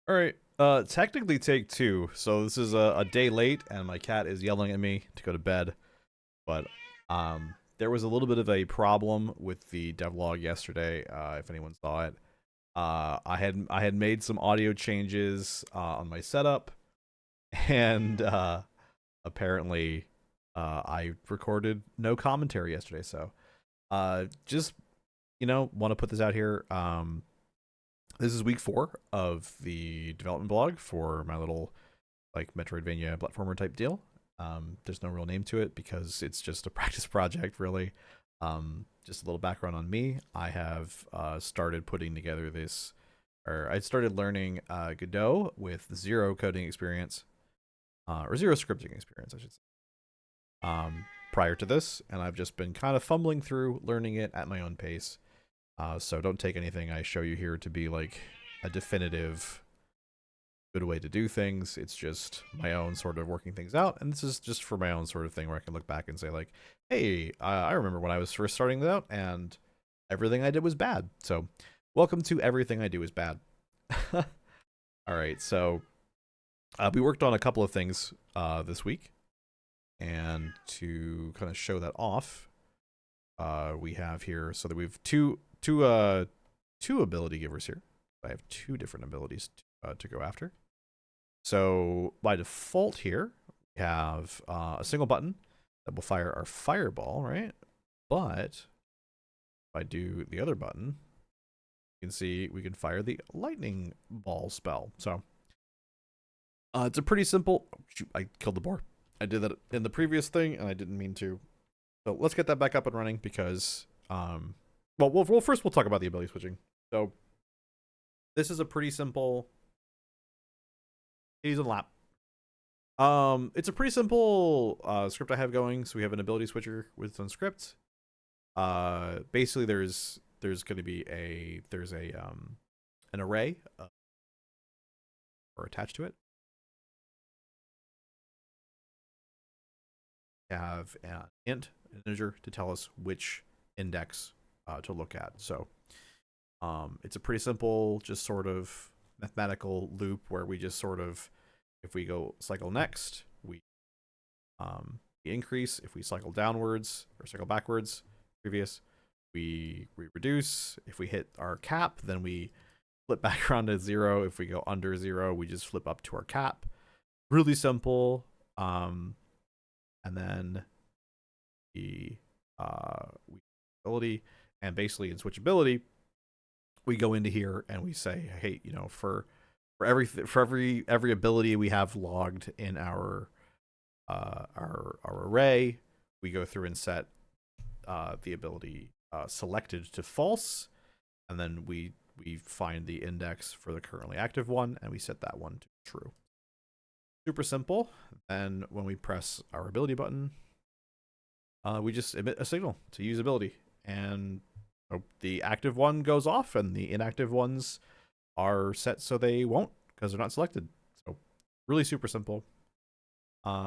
All right. Technically take two. So this is a day late, and my cat is yelling at me to go to bed. But there was a little bit of a problem with the devlog yesterday. If anyone saw it, I had made some audio changes on my setup, and apparently I recorded no commentary yesterday. So just want to put this out here. This is week 4 of the development blog for my little like Metroidvania platformer type deal. There's no real name to it because it's just a practice project, really. Just a little background on me. I have started putting together this, or I started learning Godot with zero coding experience, or zero scripting experience, I should say. Prior to this, and I've just been kind of fumbling through learning it at my own pace. So don't take anything I show you here to be like a definitive good way to do things. It's just my own sort of working things out, and this is just for my own sort of thing where I can look back and say like, hey, I remember when I was first starting this out, and everything I did was bad. So welcome to Everything I Do Is Bad. All right, so we worked on a couple of things this week, and to kind of show that off, we have here so that we've two ability givers here. I have two different abilities to go after. So by default here, we have a single button that will fire our fireball, right? But if I do the other button, you can see we can fire the lightning ball spell. So it's a pretty simple. Oh, shoot, I killed the boar. I did that in the previous thing, and I didn't mean to. So let's get that back up and running because, well, first we'll talk about the ability switching. So this is a pretty simple. He's on lap. It's a pretty simple script I have going. So we have an ability switcher with its own script. Basically, there's going to be an array or attached to it. We have an int, an integer, to tell us which index to look at. So it's a pretty simple, just sort of mathematical loop where we just sort of, if we go cycle next, we increase. If we cycle downwards or cycle backwards, previous, we reduce. If we hit our cap, then we flip back around to 0. If we go under 0, we just flip up to our cap. Really simple. And then the ability, and basically in switchability, we go into here and we say, hey, for every ability we have logged in our array, we go through and set the ability selected to false, and then we find the index for the currently active one, and we set that one to true. Super simple. And when we press our ability button, we just emit a signal to use ability, and the active one goes off, and the inactive ones are set so they won't because they're not selected. So really super simple.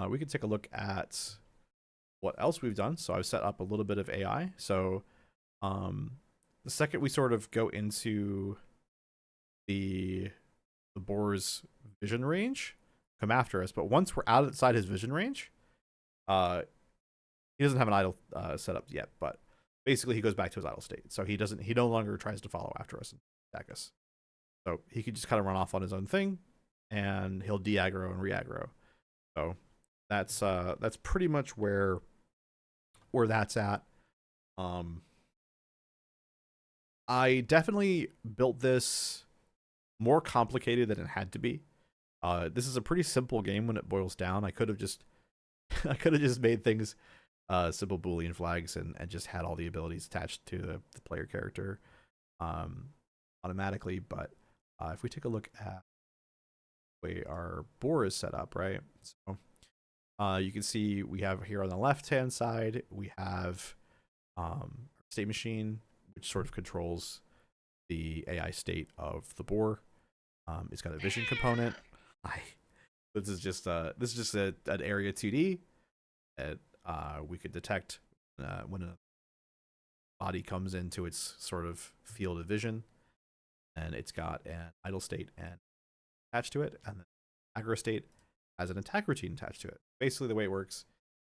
We can take a look at what else we've done. So I've set up a little bit of AI. So the second we sort of go into the boar's vision range, come after us. But once we're outside his vision range, he doesn't have an idle set up yet, but basically he goes back to his idle state. So he no longer tries to follow after us and attack us. So he could just kind of run off on his own thing, and he'll de-aggro and re-aggro. So that's pretty much where that's at. I definitely built this more complicated than it had to be. This is a pretty simple game when it boils down. I could have just made things simple Boolean flags and just had all the abilities attached to the player character automatically. But if we take a look at the way our boar is set up, right? So you can see we have here on the left-hand side, we have state machine, which sort of controls the AI state of the boar. It's got a vision component. This is just an area 2D that we could detect when a body comes into its sort of field of vision, and it's got an idle state and attached to it, and the aggro state has an attack routine attached to it. Basically, the way it works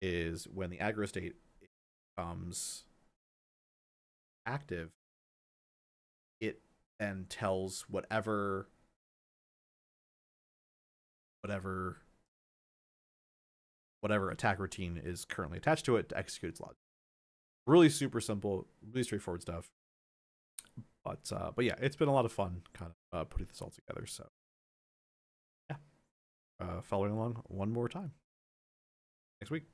is when the aggro state becomes active, it then tells whatever attack routine is currently attached to it to execute its logic. Really super simple, really straightforward stuff. But yeah, it's been a lot of fun kind of putting this all together. So yeah, following along one more time next week.